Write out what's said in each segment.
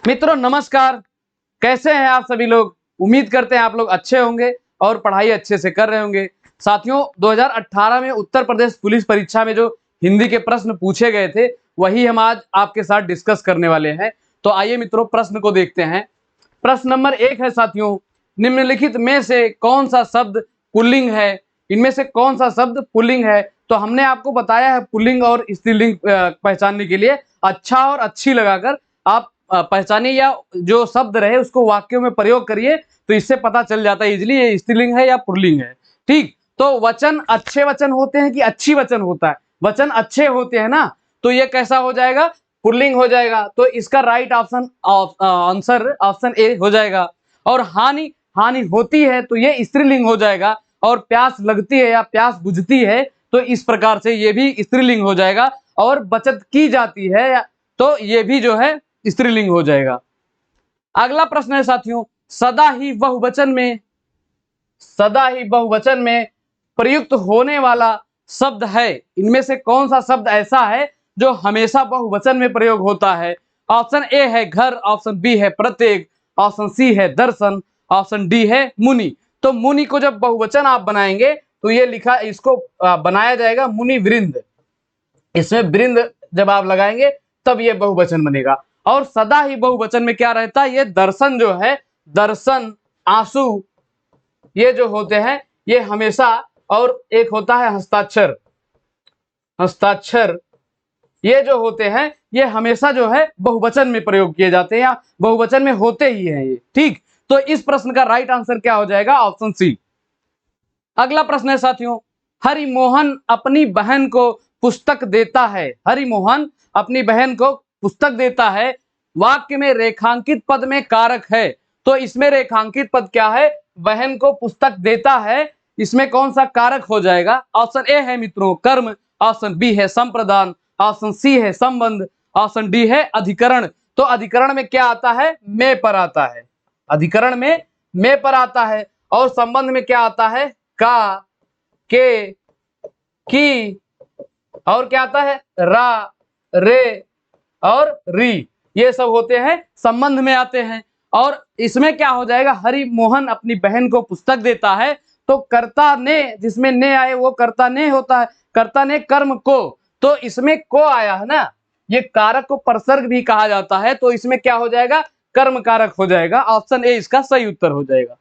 मित्रों नमस्कार, कैसे हैं आप सभी लोग। उम्मीद करते हैं आप लोग अच्छे होंगे और पढ़ाई अच्छे से कर रहे होंगे। साथियों 2018 में उत्तर प्रदेश पुलिस परीक्षा में जो हिंदी के प्रश्न पूछे गए थे वही हम आज आपके साथ डिस्कस करने वाले हैं। तो आइए मित्रों प्रश्न को देखते हैं। प्रश्न नंबर 1 है साथियों, निम्नलिखित में से कौन सा शब्द पुल्लिंग है। इनमें से कौन सा शब्द पुल्लिंग है। तो हमने आपको बताया है पुल्लिंग और स्त्रीलिंग पहचानने के लिए अच्छा और अच्छी लगाकर आप पहचानिए या जो शब्द रहे उसको वाक्यों में प्रयोग करिए, तो इससे पता चल जाता है इजीली ये स्त्रीलिंग है या पुल्लिंग है। ठीक, तो वचन अच्छे वचन होते हैं कि अच्छी वचन होता है। वचन अच्छे होते हैं ना, तो ये कैसा हो जाएगा, पुल्लिंग हो जाएगा। तो इसका right option answer option A हो जाएगा। और हानि हानि होती है तो ये स्त्रीलिंग हो जाएगा। और प्यास लगती है या प्यास बुझती है तो इस प्रकार से ये भी स्त्रीलिंग हो जाएगा। और बचत की जाती है तो ये भी जो है स्त्रीलिंग हो जाएगा। अगला प्रश्न है साथियों, सदा ही बहुवचन में प्रयुक्त होने वाला शब्द है। इनमें से कौन सा शब्द ऐसा है जो हमेशा बहुवचन में प्रयोग होता है। ऑप्शन ए है घर, ऑप्शन बी है प्रत्येक, ऑप्शन सी है दर्शन, ऑप्शन डी है मुनि। तो मुनि को जब बहुवचन आप बनाएंगे तो ये लिखा इसको बनाया जाएगा मुनि वृंद। इसमें वृंद जब आप लगाएंगे तब ये बहुवचन बनेगा। और सदा ही बहुवचन में क्या रहता है, ये दर्शन जो है, दर्शन आंसू ये जो होते हैं ये हमेशा। और एक होता है हस्ताक्षर, हस्ताक्षर ये जो होते हैं ये हमेशा जो है बहुवचन में प्रयोग किए जाते हैं या बहुवचन में होते ही हैं ये। ठीक, तो इस प्रश्न का राइट आंसर क्या हो जाएगा, ऑप्शन सी। अगला प्रश्न है साथियों, हरिमोहन अपनी बहन को पुस्तक देता है। हरिमोहन अपनी बहन को पुस्तक देता है, वाक्य में रेखांकित पद में कारक है। तो इसमें रेखांकित पद क्या है, बहन को पुस्तक देता है, इसमें कौन सा कारक हो जाएगा। ऑप्शन ए है मित्रों कर्म, ऑप्शन बी है संप्रदान, ऑप्शन सी है संबंध, ऑप्शन डी है अधिकरण। तो अधिकरण में क्या आता है, में पर आता है। अधिकरण में पर आता है। और संबंध में क्या आता है, का, के, की, और क्या आता है रा, रे और री। ये सब होते हैं संबंध में आते हैं। और इसमें क्या हो जाएगा, हरिमोहन अपनी बहन को पुस्तक देता है, तो कर्ता ने जिसमें ने आए वो कर्ता ने होता है। कर्ता ने कर्म को, तो इसमें को आया है ना, ये कारक को परसर्ग भी कहा जाता है। तो इसमें क्या हो जाएगा, कर्म कारक हो जाएगा। ऑप्शन ए इसका सही उत्तर हो जाएगा।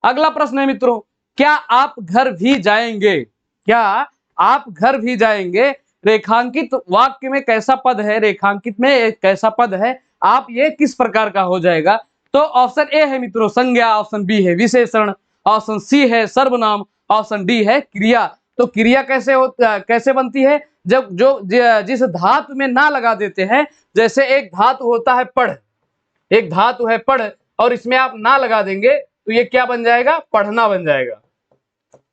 अगला प्रश्न है मित्रों, क्या आप घर भी जाएंगे। क्या आप घर भी जाएंगे रेखांकित वाक्य में कैसा पद है, रेखांकित में एक कैसा पद है, आप ये किस प्रकार का हो जाएगा। तो ऑप्शन ए है मित्रों संज्ञा, ऑप्शन बी है विशेषण, ऑप्शन सी है सर्वनाम, ऑप्शन डी है क्रिया। तो क्रिया कैसे बनती है, जब जिस धातु में ना लगा देते हैं। जैसे एक धातु होता है पढ़, एक धातु है पढ़ और इसमें आप ना लगा देंगे तो ये क्या बन जाएगा, पढ़ना बन जाएगा।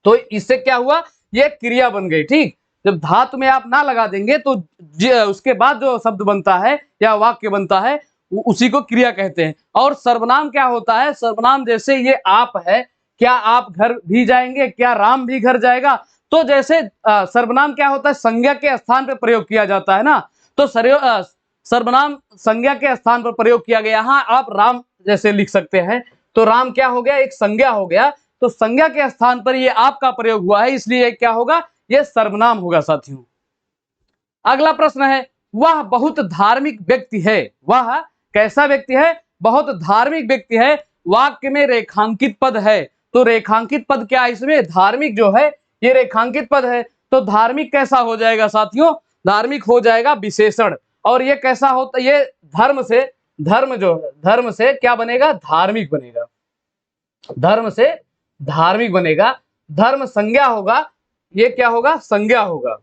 तो इससे क्या हुआ, ये क्रिया बन गई। ठीक, जब धातु में आप ना लगा देंगे तो उसके बाद जो शब्द बनता है या वाक्य बनता है उसी को क्रिया कहते हैं। और सर्वनाम क्या होता है, सर्वनाम जैसे ये आप है, क्या आप घर भी जाएंगे, क्या राम भी घर जाएगा। तो जैसे सर्वनाम क्या होता है, संज्ञा के स्थान पर प्रयोग किया जाता है ना। तो सर्वनाम संज्ञा के स्थान पर प्रयोग किया गया। हाँ, आप राम जैसे लिख सकते हैं, तो राम क्या हो गया, एक संज्ञा हो गया। तो संज्ञा के स्थान पर ये आपका प्रयोग हुआ है, इसलिए क्या होगा, ये सर्वनाम होगा साथियों। अगला प्रश्न है, वह बहुत धार्मिक व्यक्ति है। वह कैसा व्यक्ति है, बहुत धार्मिक व्यक्ति है, वाक्य में रेखांकित पद है। तो रेखांकित पद क्या है, इसमें धार्मिक जो है ये रेखांकित पद है। तो धार्मिक कैसा हो जाएगा साथियों, धार्मिक हो जाएगा विशेषण। और ये कैसा होता, ये धर्म से क्या बनेगा, धार्मिक बनेगा। धर्म से धार्मिक बनेगा। धर्म संज्ञा होगा, ये क्या होगा, संज्ञा होगा।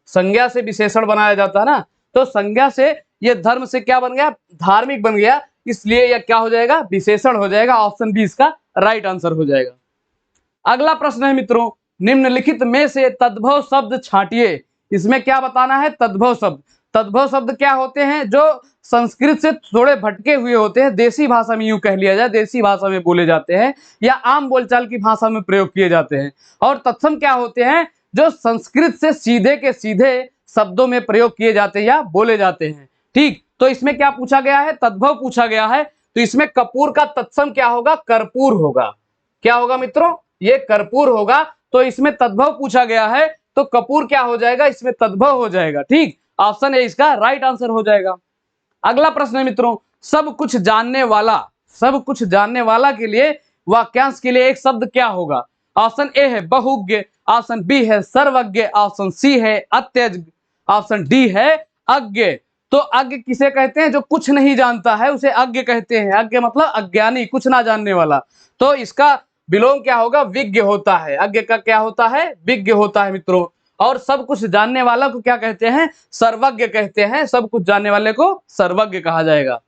संज्ञा से विशेषण बनाया जाता है ना, तो संज्ञा से ये धर्म से क्या बन गया, धार्मिक बन गया, इसलिए यह क्या हो जाएगा, विशेषण हो जाएगा। ऑप्शन बी इसका राइट आंसर हो जाएगा। अगला प्रश्न है मित्रों, निम्नलिखित में से तद्भव शब्द छांटिए। इसमें क्या बताना है, तद्भव शब्द। तद्भव शब्द क्या होते हैं, जो संस्कृत से थोड़े भटके हुए होते हैं, देसी भाषा में यूं कह लिया जाए, देसी भाषा में बोले जाते हैं या आम बोलचाल की भाषा में प्रयोग किए जाते हैं। और तत्सम क्या होते हैं, जो संस्कृत से सीधे के सीधे शब्दों में प्रयोग किए जाते हैं या बोले जाते हैं। ठीक, तो इसमें क्या पूछा गया है, तद्भव पूछा गया है। तो इसमें कपूर का तत्सम क्या होगा, कर्पूर होगा। क्या होगा मित्रों, ये कर्पूर होगा। तो इसमें तद्भव पूछा गया है तो कपूर क्या हो जाएगा, इसमें तद्भव हो जाएगा। ठीक, ऑप्शन ए इसका राइट आंसर हो जाएगा। अगला प्रश्न है मित्रों, सब कुछ जानने वाला, सब कुछ जानने वाला के लिए वाक्यांश के लिए एक शब्द क्या होगा। ऑप्शन ए है बहुज्ञ, ऑप्शन बी है सर्वज्ञ, ऑप्शन सी है अत्यज्ञ, ऑप्शन डी है अज्ञ। तो अज्ञ किसे कहते हैं, जो कुछ नहीं जानता है उसे अज्ञ कहते हैं। अज्ञ मतलब अज्ञानी, कुछ ना जानने वाला। तो इसका विलोम क्या होगा, विज्ञ होता है। अज्ञ का क्या होता है, विज्ञ होता है मित्रों। और सब कुछ जानने वाला को क्या कहते हैं, सर्वज्ञ कहते हैं। सब कुछ जानने वाले को सर्वज्ञ कहा जाएगा।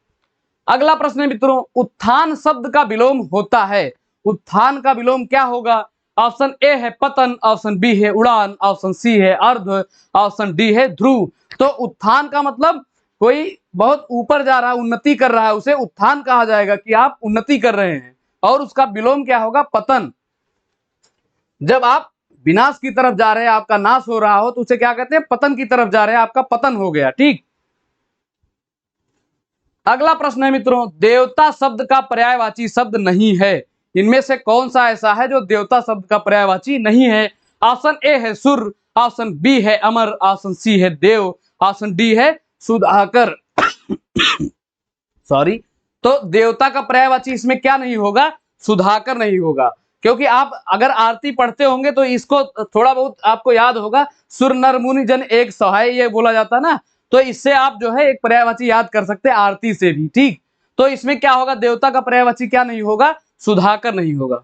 अगला प्रश्न है मित्रों, उत्थान शब्द का विलोम होता है। उत्थान का विलोम क्या होगा। ऑप्शन ए है पतन, ऑप्शन बी है उड़ान, ऑप्शन सी है अर्ध, ऑप्शन डी है ध्रुव। तो उत्थान का मतलब कोई बहुत ऊपर जा रहा है, उन्नति कर रहा है, उसे उत्थान कहा जाएगा कि आप उन्नति कर रहे हैं। और उसका विलोम क्या होगा, पतन। जब आप विनाश की तरफ जा रहे हैं, आपका नाश हो रहा हो, तो उसे क्या कहते हैं, पतन की तरफ जा रहे हैं, आपका पतन हो गया। ठीक, अगला प्रश्न है मित्रों, देवता शब्द का पर्यायवाची शब्द नहीं है। इनमें से कौन सा ऐसा है जो देवता शब्द का पर्यायवाची नहीं है। ऑप्शन ए है सुर, ऑप्शन बी है अमर, ऑप्शन सी है देव, ऑप्शन डी है सुधाकर। सॉरी, तो देवता का पर्यायवाची इसमें क्या नहीं होगा, सुधाकर नहीं होगा। क्योंकि आप अगर आरती पढ़ते होंगे तो इसको थोड़ा बहुत आपको याद होगा, सुर नर मुनि जन एक सहाय, ये बोला जाता है ना। तो इससे आप जो है एक पर्यायवाची याद कर सकते हैं आरती से भी। ठीक, तो इसमें क्या होगा, देवता का पर्यायवाची क्या नहीं होगा, सुधाकर नहीं होगा।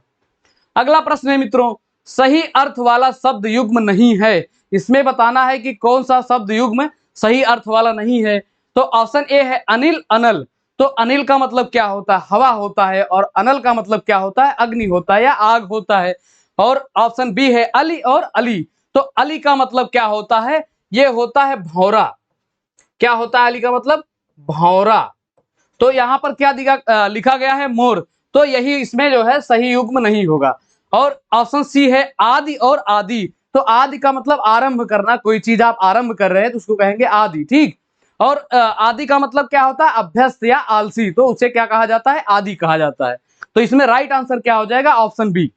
अगला प्रश्न है मित्रों, सही अर्थ वाला शब्द युग्म नहीं है। इसमें बताना है कि कौन सा शब्द युग्म सही अर्थ वाला नहीं है। तो ऑप्शन ए है अनिल, अनल। तो अनिल का मतलब क्या होता है, हवा होता है। और अनल का मतलब क्या होता है, अग्नि होता है या आग होता है। और ऑप्शन बी है अली और अली। तो अली का मतलब क्या होता है, ये होता है भौरा। क्या होता है अली का मतलब, भौरा। तो यहाँ पर क्या लिखा गया है, मोर। तो यही इसमें जो है सही युग्म नहीं होगा। और ऑप्शन सी है आदि और आदि। तो आदि का मतलब आरंभ करना, कोई चीज आप आरंभ कर रहे हैं तो उसको कहेंगे आदि। ठीक, और आदि का मतलब क्या होता है, अभ्यस्त या आलसी। तो उसे क्या कहा जाता है, आदि कहा जाता है। तो इसमें राइट आंसर क्या हो जाएगा, ऑप्शन बी।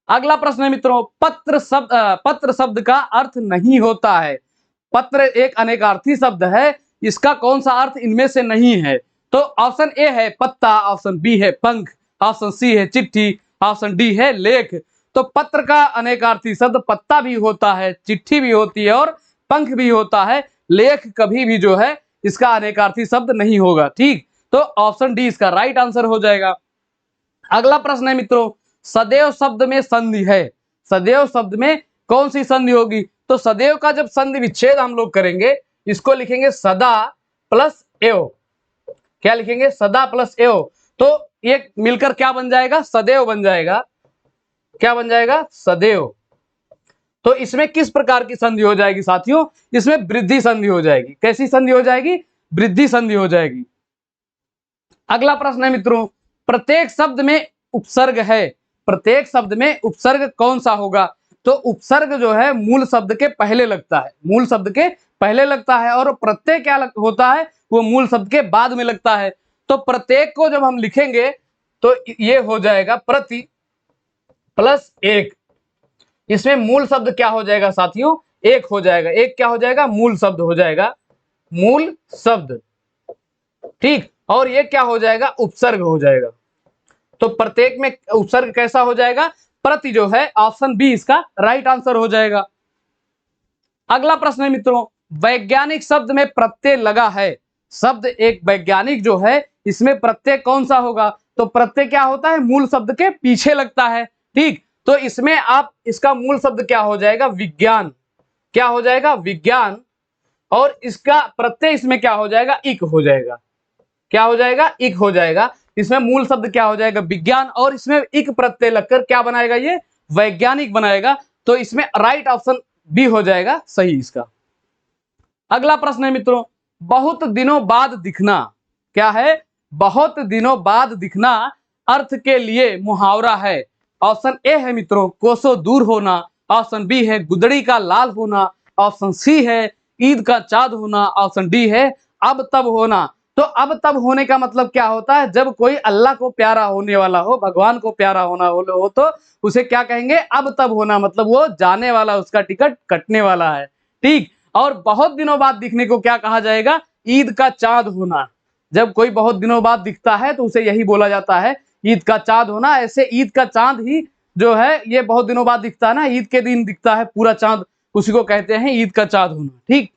अगला प्रश्न है मित्रों, पत्र शब्द का अर्थ नहीं होता है। पत्र एक अनेकार्थी शब्द है, इसका कौन सा अर्थ इनमें से नहीं है। तो ऑप्शन ए है पत्ता, ऑप्शन बी है पंख, ऑप्शन सी है चिट्ठी, ऑप्शन डी है लेख। तो पत्र का अनेकार्थी शब्द पत्ता भी होता है, चिट्ठी भी होती है और पंख भी होता है। लेख कभी भी जो है इसका अनेकार्थी शब्द नहीं होगा। ठीक, तो ऑप्शन डी इसका राइट आंसर हो जाएगा। अगला प्रश्न है मित्रों, सदैव शब्द में संधि है। सदैव शब्द में कौन सी संधि होगी। तो सदैव का जब संधि विच्छेद हम लोग करेंगे, इसको लिखेंगे सदा प्लस एव। क्या लिखेंगे, सदा प्लस एव। तो ये मिलकर क्या बन जाएगा, सदैव बन जाएगा। क्या बन जाएगा, सदैव। तो इसमें किस प्रकार की संधि हो जाएगी साथियों, इसमें वृद्धि संधि हो जाएगी। कैसी संधि हो जाएगी, वृद्धि संधि हो जाएगी। अगला प्रश्न है मित्रों, प्रत्येक शब्द में उपसर्ग है। प्रत्येक शब्द में उपसर्ग कौन सा होगा। तो उपसर्ग जो है मूल शब्द के पहले लगता है, मूल शब्द के पहले लगता है। और प्रत्यय क्या होता है, वो मूल शब्द के बाद में लगता है। तो प्रत्येक को जब हम लिखेंगे तो ये हो जाएगा प्रति प्लस एक। इसमें मूल शब्द क्या हो जाएगा साथियों, एक हो जाएगा। एक क्या हो जाएगा, मूल शब्द हो जाएगा, मूल शब्द। ठीक, और ये क्या हो जाएगा, उपसर्ग हो जाएगा। तो प्रत्येक में उपसर्ग कैसा हो जाएगा, प्रति जो है, ऑप्शन बी इसका राइट आंसर हो जाएगा। अगला प्रश्न है मित्रों, वैज्ञानिक शब्द में प्रत्यय लगा है। शब्द एक वैज्ञानिक जो है, इसमें प्रत्यय कौन सा होगा। तो प्रत्यय क्या होता है, मूल शब्द के पीछे लगता है। ठीक, तो इसमें आप इसका मूल शब्द क्या हो जाएगा, विज्ञान। क्या हो जाएगा, विज्ञान। और इसका प्रत्यय इसमें क्या हो जाएगा, इक हो जाएगा। क्या हो जाएगा, इक हो जाएगा। इसमें मूल शब्द क्या हो जाएगा, विज्ञान। और इसमें इक प्रत्यय लगकर क्या बनाएगा, ये वैज्ञानिक बनाएगा। तो इसमें राइट ऑप्शन बी हो जाएगा सही इसका। अगला प्रश्न है मित्रों, बहुत दिनों बाद दिखना। क्या है, बहुत दिनों बाद दिखना अर्थ के लिए मुहावरा है। ऑप्शन ए है मित्रों कोसों दूर होना, ऑप्शन बी है गुदड़ी का लाल होना, ऑप्शन सी है ईद का चाँद होना, ऑप्शन डी है अब तब होना। तो अब तब होने का मतलब क्या होता है, जब कोई अल्लाह को प्यारा होने वाला हो, भगवान को प्यारा होना हो तो उसे क्या कहेंगे, अब तब होना, मतलब वो जाने वाला, उसका टिकट कटने वाला है। ठीक। और बहुत दिनों बाद दिखने को क्या कहा जाएगा, ईद का चांद होना। जब कोई बहुत दिनों बाद दिखता है तो उसे यही बोला जाता है ईद का चांद होना। ऐसे ईद का चांद ही जो है ये बहुत दिनों बाद दिखता है ना, ईद के दिन दिखता है पूरा चांद, उसी को कहते हैं ईद का चांद होना। ठीक।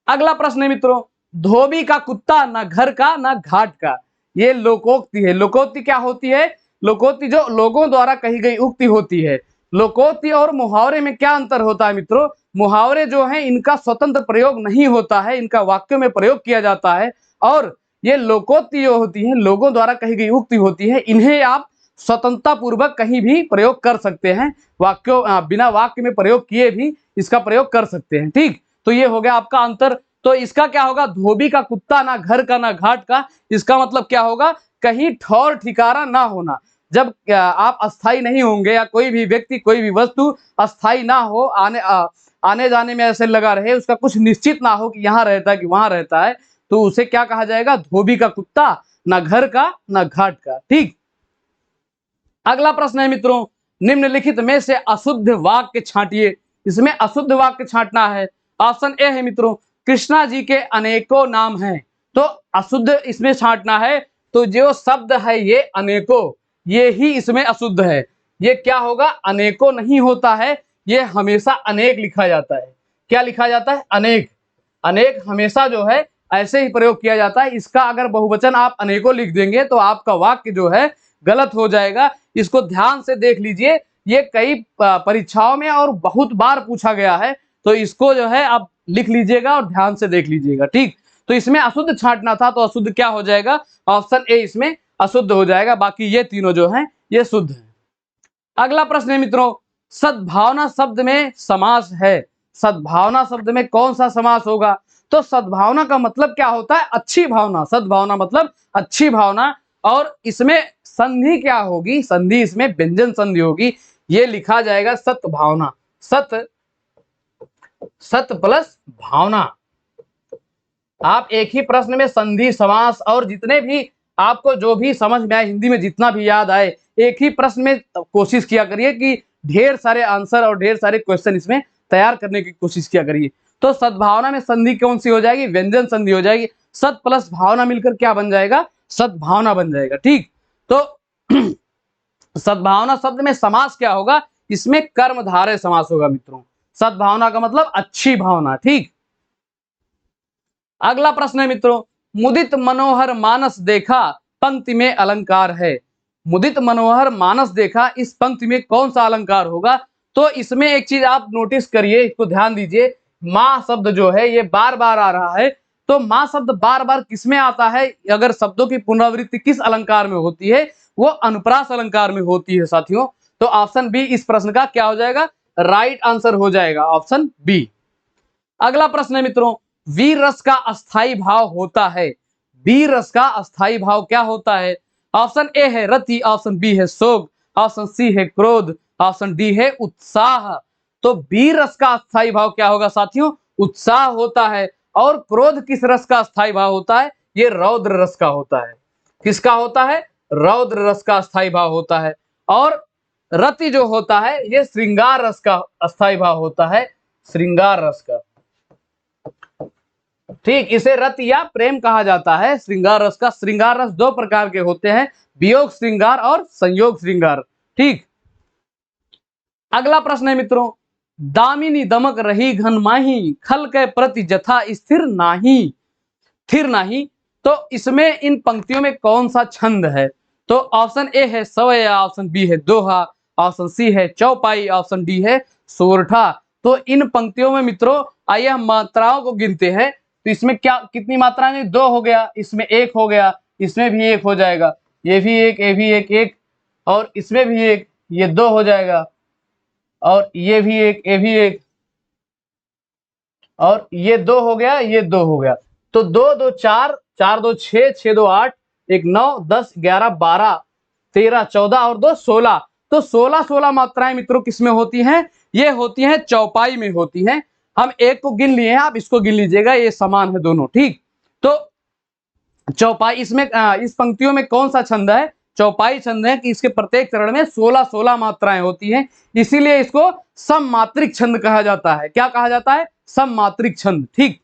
अगला प्रश्न है मित्रों, धोबी का कुत्ता ना घर का ना घाट का। ये लोकोक्ति है। लोकोक्ति क्या होती है, लोकोक्ति जो लोगों द्वारा कही गई उक्ति होती है। लोकोक्ति और मुहावरे में क्या अंतर होता है मित्रों, मुहावरे जो है इनका स्वतंत्र प्रयोग नहीं होता है, इनका वाक्यों में प्रयोग किया जाता है। और ये लोकोक्ति जो होती है, लोगों द्वारा कही गई उक्ति होती है, इन्हें आप स्वतंत्रता पूर्वक कहीं भी प्रयोग कर सकते हैं, वाक्यों बिना वाक्य में प्रयोग किए भी इसका प्रयोग कर सकते हैं। ठीक। तो ये हो गया आपका अंतर। तो इसका क्या होगा, धोबी का कुत्ता ना घर का ना घाट का, इसका मतलब क्या होगा, कहीं ठौर ठिकाना ना होना। जब आप अस्थाई नहीं होंगे या कोई भी व्यक्ति कोई भी वस्तु अस्थाई ना हो, आने जाने में ऐसे लगा रहे, उसका कुछ निश्चित ना हो कि यहाँ रहता है कि वहां रहता है, तो उसे क्या कहा जाएगा, धोबी का कुत्ता, ना घर का ना घाट का। ठीक। अगला प्रश्न है मित्रों, निम्नलिखित में से अशुद्ध वाक्य छांटिए। इसमें अशुद्ध वाक्य छांटना है। ऑप्शन ए है मित्रों, कृष्णा जी के अनेकों नाम हैं। तो अशुद्ध इसमें छांटना है। तो जो शब्द है ये अनेकों, ये ही इसमें अशुद्ध है। ये क्या होगा, अनेकों नहीं होता है, ये हमेशा अनेक लिखा जाता है। क्या लिखा जाता है, अनेक। अनेक हमेशा जो है ऐसे ही प्रयोग किया जाता है। इसका अगर बहुवचन आप अनेकों लिख देंगे तो आपका वाक्य जो है गलत हो जाएगा। इसको ध्यान से देख लीजिए, ये कई परीक्षाओं में और बहुत बार पूछा गया है, तो इसको जो है आप लिख लीजिएगा और ध्यान से देख लीजिएगा। ठीक। तो इसमें अशुद्ध छांटना था, तो अशुद्ध क्या हो जाएगा, ऑप्शन ए इसमें अशुद्ध हो जाएगा, बाकी ये तीनों जो हैं ये शुद्ध है। अगला प्रश्न है मित्रों, सद्भावना शब्द में समास है। सद्भावना शब्द में कौन सा समास होगा, तो सद्भावना का मतलब क्या होता है, अच्छी भावना। सद्भावना मतलब अच्छी भावना। और इसमें संधि क्या होगी, संधि इसमें व्यंजन संधि होगी, ये लिखा जाएगा सत्भावना। सत, सत प्लस भावना। आप एक ही प्रश्न में संधि समास और जितने भी आपको जो भी समझ में आए, हिंदी में जितना भी याद आए, एक ही प्रश्न में कोशिश किया करिए कि ढेर सारे आंसर और ढेर सारे क्वेश्चन इसमें तैयार करने की कोशिश किया करिए। तो सद्भावना में संधि कौन सी हो जाएगी, व्यंजन संधि हो जाएगी। सत प्लस भावना मिलकर क्या बन जाएगा, सद्भावना बन जाएगा। ठीक। तो सद्भावना शब्द में समास क्या होगा, इसमें कर्मधारय समास होगा मित्रों। सद्भावना का मतलब अच्छी भावना। ठीक। अगला प्रश्न है मित्रों, मुदित मनोहर मानस देखा पंक्ति में अलंकार है। मुदित मनोहर मानस देखा, इस पंक्ति में कौन सा अलंकार होगा, तो इसमें एक चीज आप नोटिस करिए, इसको ध्यान दीजिए। मां शब्द जो है ये बार बार आ रहा है। तो मां शब्द बार बार किसमें आता है, अगर शब्दों की पुनरावृत्ति किस अलंकार में होती है, वो अनुप्रास अलंकार में होती है साथियों। तो ऑप्शन बी इस प्रश्न का क्या हो जाएगा, राइट आंसर हो जाएगा, ऑप्शन बी। अगला प्रश्न है मित्रों, वीर रस का अस्थाई भाव होता है। वीर रस का अस्थाई भाव क्या होता है, ऑप्शन ए है रति, ऑप्शन बी है शोक, ऑप्शन सी है क्रोध, ऑप्शन डी है उत्साह। तो वीर रस का अस्थाई भाव क्या होगा साथियों, उत्साह होता है। और क्रोध किस रस का अस्थाई भाव होता है, ये रौद्र रस का होता है। किसका होता है, रौद्र रस का अस्थाई भाव होता है। और रति जो होता है ये श्रृंगार रस का अस्थाई भाव होता है, श्रृंगार रस का। ठीक। इसे रत या प्रेम कहा जाता है, श्रृंगार रस का। श्रृंगार रस दो प्रकार के होते हैं, वियोग श्रृंगार और संयोग श्रृंगार। ठीक। अगला प्रश्न है मित्रों, दामिनी दमक रही घन माही खल के प्रति जथा स्थिर नाही। स्थिर नाही, तो इसमें इन पंक्तियों में कौन सा छंद है, तो ऑप्शन ए है सवया, ऑप्शन बी है दोहा, ऑप्शन सी है चौपाई, ऑप्शन डी है सोरठा। तो इन पंक्तियों में मित्रों आइए हम मात्राओं को गिनते हैं। तो इसमें क्या कितनी मात्राएं, दो हो गया, इसमें एक हो गया, इसमें भी एक हो जाएगा, ये भी एक, ये भी एक, एक, और इसमें भी एक, ये दो हो जाएगा, और ये भी एक, ये भी एक, और ये दो हो गया, ये दो हो गया। तो दो दो चार, चार दो छह, छह दो आठ, एक नौ, 10 11 12 13 14 और दो 16। तो 16 मात्राएं मित्रों किसमें होती हैं, ये होती हैं चौपाई में होती हैं। हम एक को गिन लिए हैं, आप इसको गिन लीजिएगा, ये समान है दोनों। ठीक। चौपाई, इसमें इस पंक्तियों में कौन सा छंद है? चौपाई छंद है कि इसके प्रत्येक चरण में 16-16 मात्राएं होती हैं, इसीलिए इसको सममात्रिक छंद कहा जाता है। क्या कहा जाता है? सममात्रिक छंद। ठीक।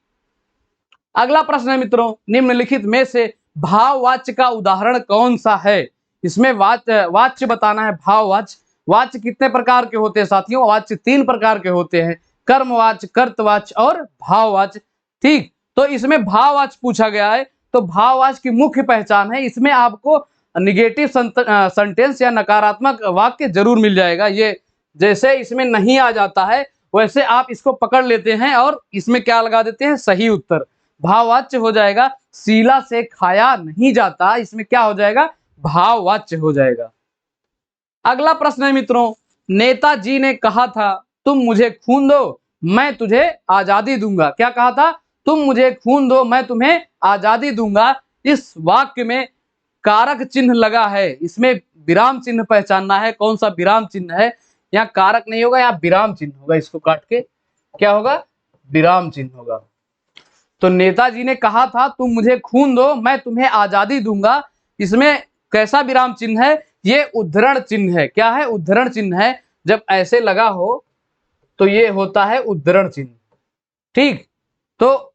अगला प्रश्न है मित्रों, निम्नलिखित में से भाववाच्य का उदाहरण कौन सा है? इसमें वाच्य बताना है। भाववाच्य, वाच्य कितने प्रकार के होते हैं साथियों? वाच्य 3 प्रकार के होते हैं, कर्मवाच्य, कर्तवाच्य और भाववाच्य। ठीक, तो इसमें भाववाच्य पूछा गया है, तो भाववाच्य की मुख्य पहचान है, इसमें आपको निगेटिव सेंटेंस या नकारात्मक वाक्य जरूर मिल जाएगा। ये जैसे इसमें नहीं आ जाता है वैसे आप इसको पकड़ लेते हैं और इसमें क्या लगा देते हैं? सही उत्तर। भाववाच्य हो जाएगा शीला से खाया नहीं जाता, इसमें क्या हो जाएगा? भाववाच्य हो जाएगा। अगला प्रश्न है मित्रों, नेताजी ने कहा था तुम मुझे खून दो मैं तुझे आजादी दूंगा। क्या कहा था? तुम मुझे खून दो मैं तुम्हें आजादी दूंगा। इस वाक्य में कारक चिन्ह लगा है, इसमें विराम चिन्ह पहचानना है। कौन सा विराम चिन्ह है? यहाँ कारक नहीं होगा, यहाँ विराम चिन्ह होगा। इसको काट के क्या होगा? विराम चिन्ह होगा। तो नेताजी ने कहा था तुम मुझे खून दो मैं तुम्हें आजादी दूंगा, इसमें कैसा विराम चिन्ह है? ये उद्धरण चिन्ह है। क्या है? उद्धरण चिन्ह है। जब ऐसे लगा हो तो ये होता है उद्धरण चिन्ह। ठीक, तो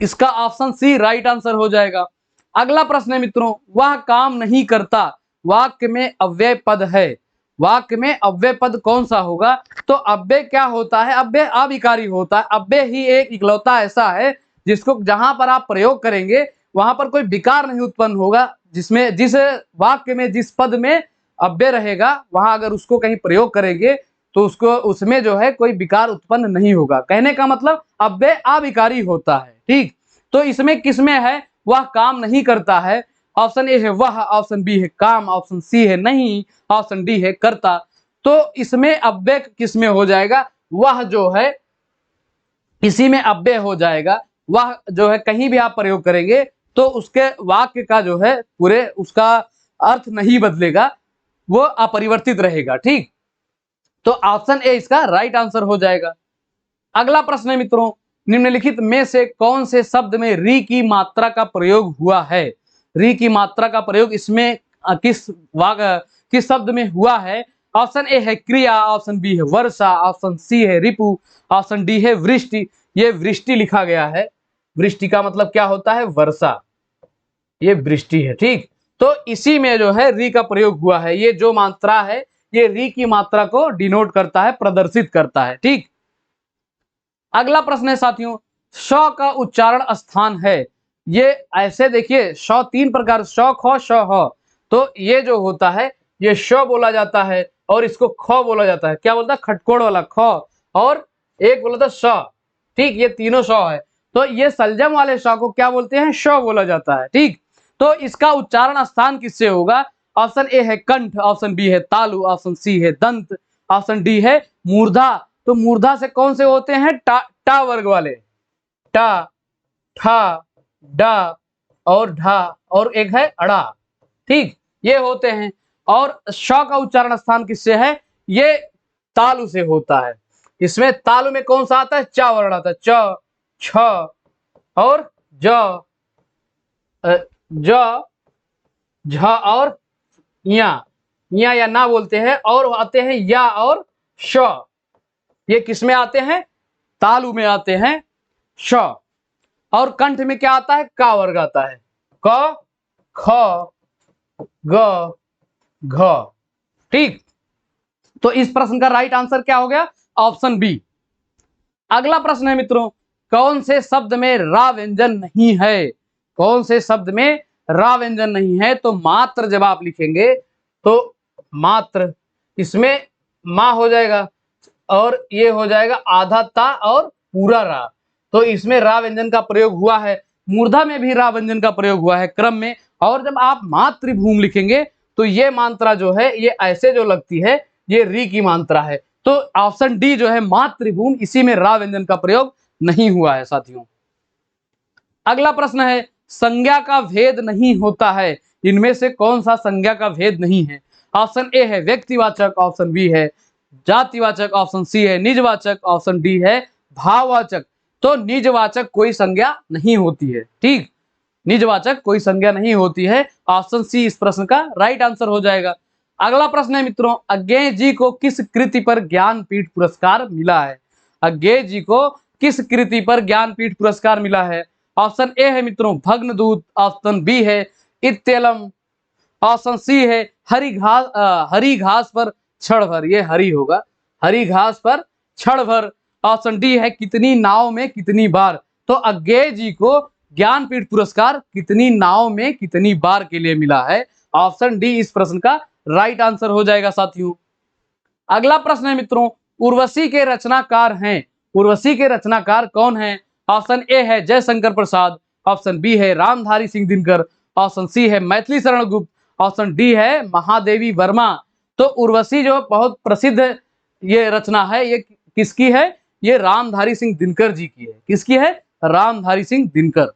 इसका ऑप्शन सी राइट आंसर हो जाएगा। अगला प्रश्न है मित्रों, वह काम नहीं करता वाक्य में अव्यय पद है। वाक्य में अव्यय पद कौन सा होगा? तो अव्यय क्या होता है? अव्यय अविकारी होता है। अव्यय ही एक इकलौता ऐसा है जिसको जहां पर आप प्रयोग करेंगे वहां पर कोई विकार नहीं उत्पन्न होगा, जिसमें जिस वाक्य में जिस पद में अव्यय रहेगा वहां अगर उसको कहीं प्रयोग करेंगे तो उसको उसमें जो है कोई विकार उत्पन्न नहीं होगा। कहने का मतलब अव्यय अविकारी होता है। ठीक, तो इसमें किसमें है? वह काम नहीं करता है। ऑप्शन ए है वह, ऑप्शन बी है काम, ऑप्शन सी है नहीं, ऑप्शन डी है करता। तो इसमें अव्यय किसमें हो जाएगा? वह जो है इसी में अव्यय हो जाएगा। वह जो है कहीं भी आप प्रयोग करेंगे तो उसके वाक्य का जो है पूरे उसका अर्थ नहीं बदलेगा, वो अपरिवर्तित रहेगा। ठीक, तो ऑप्शन ए इसका राइट आंसर हो जाएगा। अगला प्रश्न है मित्रों, निम्नलिखित में से कौन से शब्द में री की मात्रा का प्रयोग हुआ है? री की मात्रा का प्रयोग इसमें किस शब्द में हुआ है? ऑप्शन ए है क्रिया, ऑप्शन बी है वर्षा, ऑप्शन सी है रिपु, ऑप्शन डी है वृष्टि। ये वृष्टि लिखा गया है। वृष्टि का मतलब क्या होता है? वर्षा। ये वृष्टि है। ठीक, तो इसी में जो है री का प्रयोग हुआ है। ये जो मात्रा है ये री की मात्रा को डिनोट करता है, प्रदर्शित करता है। ठीक, अगला प्रश्न है साथियों, श का उच्चारण स्थान है। ये ऐसे देखिए, श 3 प्रकार, श ख श ह। तो ये जो होता है ये श बोला जाता है और इसको ख बोला जाता है। क्या बोलता है? खटकोड़ वाला ख, और एक बोला था श। ठीक, ये तीनों श है। तो ये सलजम वाले श को क्या बोलते हैं? श बोला जाता है। ठीक, तो इसका उच्चारण स्थान किससे होगा? ऑप्शन ए है कंठ, ऑप्शन बी है तालु, ऑप्शन सी है दंत, ऑप्शन डी है मूर्धा। तो मूर्धा से कौन से होते हैं? टा वर्ग वाले, टा, ठा, डा और ढा, और एक है अड़ा। ठीक, ये होते हैं। और श का उच्चारण स्थान किससे है? ये तालु से होता है। इसमें तालु में कौन सा आता है? च वर्ण आता है। च, छ और ज, ज, झ और या या ना बोलते हैं, और आते हैं या और श। ये किसमें आते हैं? तालु में आते हैं श। और कंठ में क्या आता है? का वर्ग आता है। क, ख, ग, घ। ठीक, तो इस प्रश्न का राइट आंसर क्या हो गया? Option B. अगला प्रश्न है मित्रों, कौन से शब्द में रा व्यंजन नहीं है? कौन से शब्द में रा व्यंजन नहीं है? तो मात्र जब आप लिखेंगे तो मात्र, इसमें मां हो जाएगा और ये हो जाएगा आधा ता और पूरा रा। तो इसमें रा व्यंजन का प्रयोग हुआ है। मूर्धा में भी रा व्यंजन का प्रयोग हुआ है क्रम में। और जब आप मातृभूमि लिखेंगे तो ये मात्रा जो है ये ऐसे जो लगती है ये री की मात्रा है। तो ऑप्शन डी जो है मातृभूमि, इसी में रा व्यंजन का प्रयोग नहीं हुआ है साथियों। अगला प्रश्न है, संज्ञा का भेद नहीं होता है, इनमें से कौन सा संज्ञा का भेद नहीं है? ऑप्शन ए है व्यक्तिवाचक, ऑप्शन बी है जातिवाचक, ऑप्शन सी है निजवाचक, ऑप्शन डी है भाववाचक। तो निजवाचक कोई संज्ञा नहीं होती है। ठीक, निजवाचक कोई संज्ञा नहीं होती है। ऑप्शन सी इस प्रश्न का राइट आंसर हो जाएगा। अगला प्रश्न है मित्रों, अज्ञेय जी को किस कृति पर ज्ञानपीठ पुरस्कार मिला है? अज्ञेय जी को किस कृति पर ज्ञानपीठ पुरस्कार मिला है? ऑप्शन ए है मित्रों भग्नदूत, ऑप्शन बी है इत्यलम, ऑप्शन सी है हरी घास पर क्षण भर, ये हरी होगा, हरी घास पर क्षण भर। ऑप्शन डी है कितनी नाव में कितनी बार। तो अज्ञेय जी को ज्ञानपीठ पुरस्कार कितनी नाव में कितनी बार के लिए मिला है? ऑप्शन डी इस प्रश्न का राइट आंसर हो जाएगा साथियों। अगला प्रश्न है मित्रों, उर्वशी के रचनाकार हैं, उर्वशी के रचनाकार कौन है? ऑप्शन ए है जयशंकर प्रसाद, ऑप्शन बी है रामधारी सिंह दिनकर, ऑप्शन सी है मैथिली शरण गुप्त, ऑप्शन डी है महादेवी वर्मा। तो उर्वशी जो बहुत प्रसिद्ध ये रचना है, ये किसकी है? ये रामधारी सिंह दिनकर जी की है। किसकी है? रामधारी सिंह दिनकर।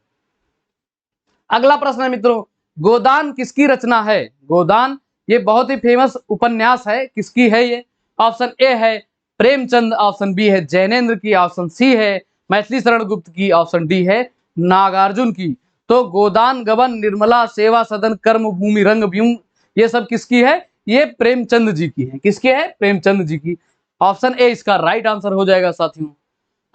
अगला प्रश्न है मित्रों, गोदान किसकी रचना है? गोदान ये बहुत ही फेमस उपन्यास है, किसकी है ये? ऑप्शन ए है प्रेमचंद, ऑप्शन बी है जैनेन्द्र की, ऑप्शन सी है मैथिली शरण गुप्त की, ऑप्शन डी है नागार्जुन की। तो गोदान गबन निर्मला सेवा सदन कर्म भूमि रंग भूमि ये सब किसकी है? ये प्रेमचंद जी की है। किसकी है? प्रेमचंद जी की। ऑप्शन ए इसका राइट आंसर हो जाएगा साथियों।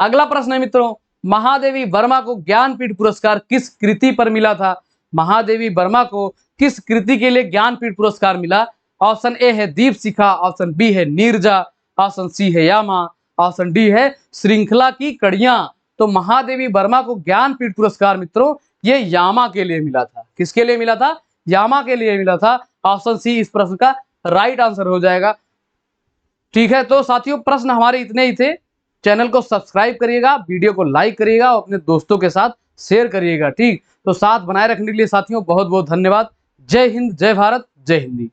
अगला प्रश्न है मित्रों, महादेवी वर्मा को ज्ञानपीठ पुरस्कार किस कृति पर मिला था? महादेवी वर्मा को किस कृति के लिए ज्ञानपीठ पुरस्कार मिला? ऑप्शन ए है दीप शिखा, ऑप्शन बी है नीरजा, ऑप्शन सी है यामा, ऑप्शन डी है श्रृंखला की कड़ियां। तो महादेवी वर्मा को ज्ञानपीठ पुरस्कार मित्रों ये यामा के लिए मिला था। किसके लिए मिला था? यामा के लिए मिला था। ऑप्शन सी इस प्रश्न का राइट आंसर हो जाएगा। ठीक है, तो साथियों प्रश्न हमारे इतने ही थे। चैनल को सब्सक्राइब करिएगा, वीडियो को लाइक करिएगा और अपने दोस्तों के साथ शेयर करिएगा। ठीक, तो साथ बनाए रखने के लिए साथियों बहुत बहुत धन्यवाद। जय हिंद, जय भारत, जय हिंदी।